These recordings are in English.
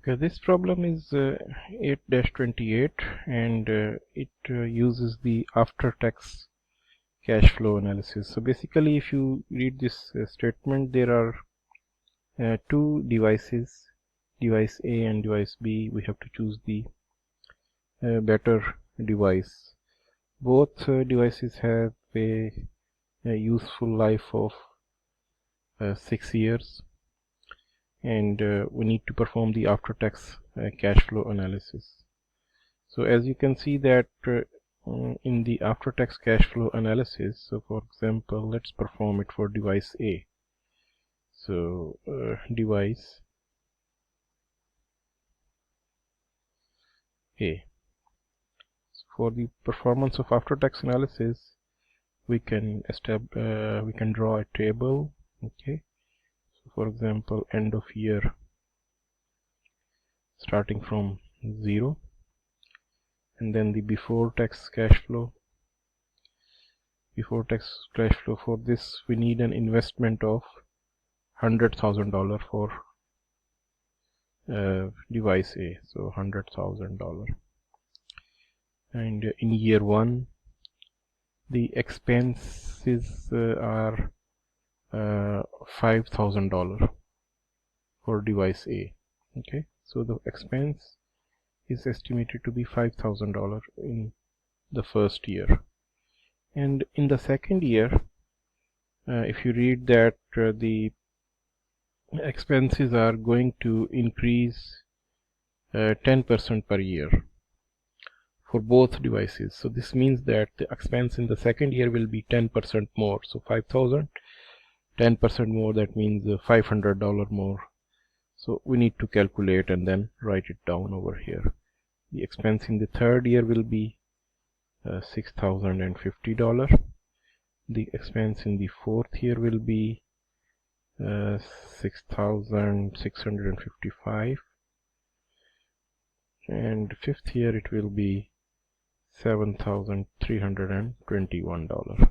Okay, this problem is 8-28 and it uses the after-tax cash flow analysis. So basically, if you read this statement, there are two devices, device A and device B. We have to choose the better device. Both devices have a useful life of 6 years, and we need to perform the after-tax cash flow analysis. So as you can see that in the after-tax cash flow analysis, so for example, let's perform it for device A. So device A. So for the performance of after-tax analysis, we can draw a table. Okay. So for example, end of year starting from 0, and then the before tax cash flow. Before tax cash flow, for this we need an investment of $100,000 for device A, so $100,000. And in year 1 the expenses are $5,000 for device A. Okay, so the expense is estimated to be $5,000 in the first year. And in the second year, if you read that the expenses are going to increase 10% per year for both devices. So this means that the expense in the second year will be 10% more. So 5,000, 10% more, that means $500 more. So we need to calculate and then write it down over here. The expense in the third year will be $6,050. The expense in the fourth year will be 6,655, and fifth year it will be $7,321.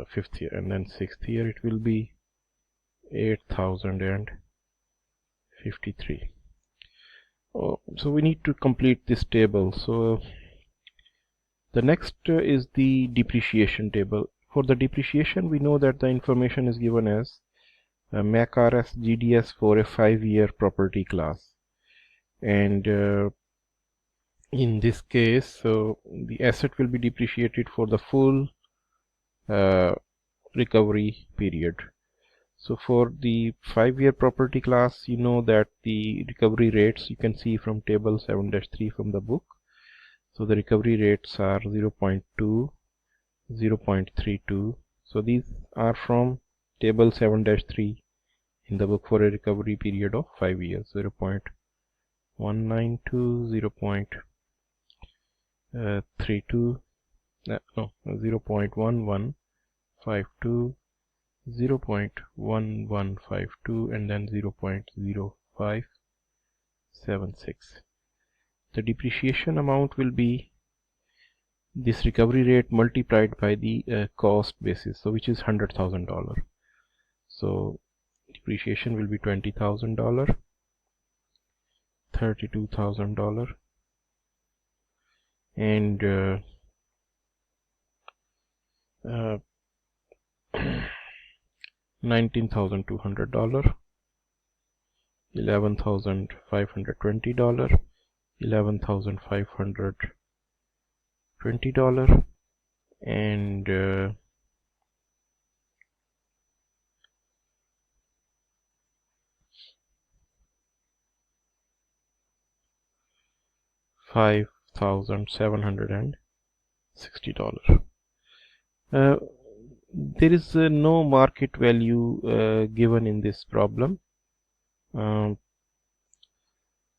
Fifth year, and then sixth year it will be 8,053. So we need to complete this table. So the next is the depreciation table. For the depreciation, we know that the information is given as MAC-RS GDS for a 5-year property class, and in this case, so the asset will be depreciated for the full recovery period. So for the 5-year property class, you know that the recovery rates you can see from table 7-3 from the book. So the recovery rates are 0.2, 0.32. So these are from table 7-3 in the book for a recovery period of 5 years. 0.192, 0.32, no, 0.1152, 0.1152, and then 0.0576. The depreciation amount will be this recovery rate multiplied by the cost basis, so which is $100,000. So depreciation will be $20,000, $32,000, and $19,200, $11,520, $11,520, and $5,760. There is no market value given in this problem,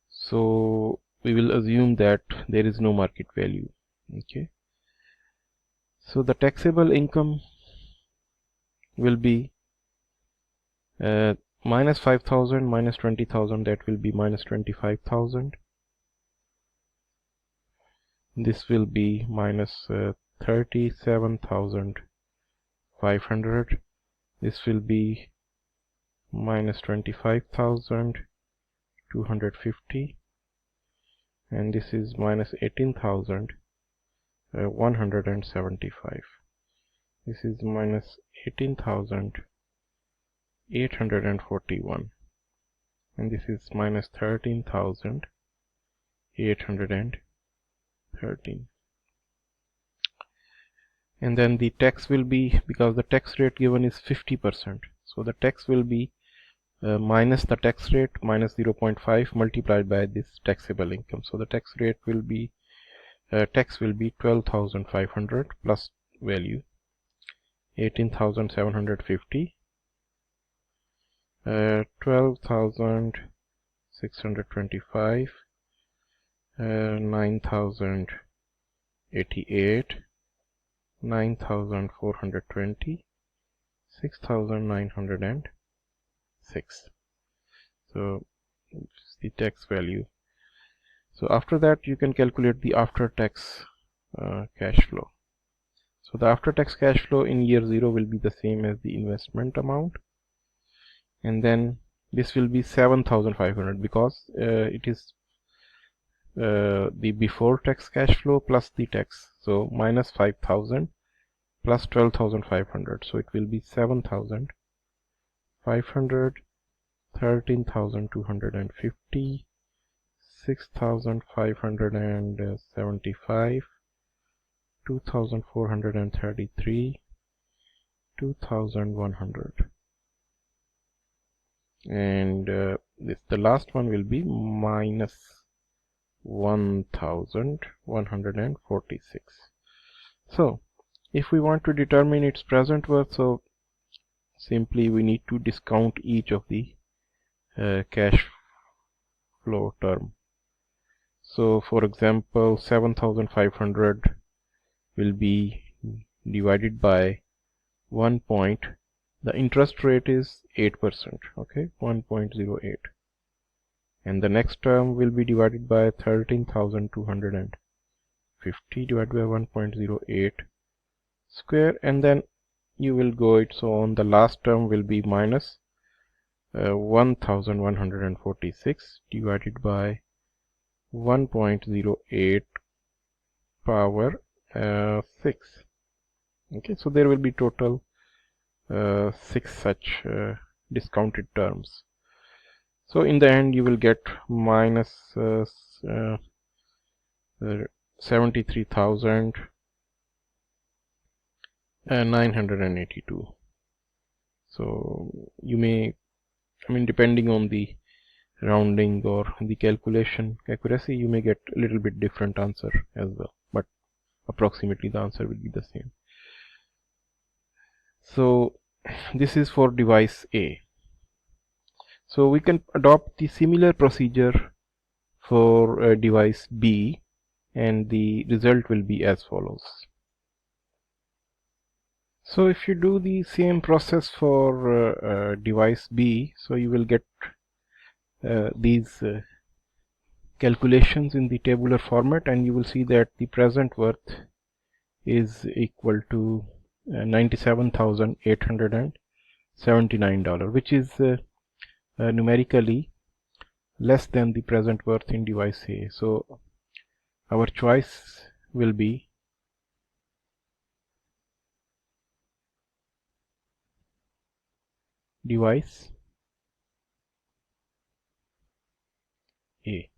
so we will assume that there is no market value. Okay, so the taxable income will be minus 5,000 minus 20,000, that will be minus 25,000. This will be minus 37,500. This will be minus 25,000, 250, and this is minus 18,175. This is minus 18,841, and this is minus 13,813. And then the tax will be, because the tax rate given is 50%, so the tax will be minus the tax rate minus 0.5 multiplied by this taxable income. So the tax rate will be tax will be 12,500 plus value 18,750, 12,625, 9,088, 9,420, 6,906. So this is the tax value. So after that you can calculate the after tax cash flow. So the after tax cash flow in year 0 will be the same as the investment amount, and then this will be 7,500 because it is the before tax cash flow plus the tax, so minus 5,000 plus 12,500, so it will be 7,500, 13,250, 6,575, 2,433, 2,100, and the last one will be minus 1,146. So if we want to determine its present worth, so simply we need to discount each of the cash flow term. So for example, 7,500 will be divided by 1 point. The interest rate is 8%, okay, 1.08, and the next term will be divided by 13,250 divided by 1.08 square, and then you will go it so on. The last term will be minus 1,146 divided by 1.08 power 6. Okay, so there will be total 6 such discounted terms. So in the end you will get minus 73,982. So you may, depending on the rounding or the calculation accuracy, you may get a little bit different answer as well, but approximately the answer will be the same. So this is for device A. So we can adopt the similar procedure for device B, and the result will be as follows. So if you do the same process for device B, so you will get these calculations in the tabular format, and you will see that the present worth is equal to $97,879, which is numerically less than the present worth in device A. So our choice will be device A.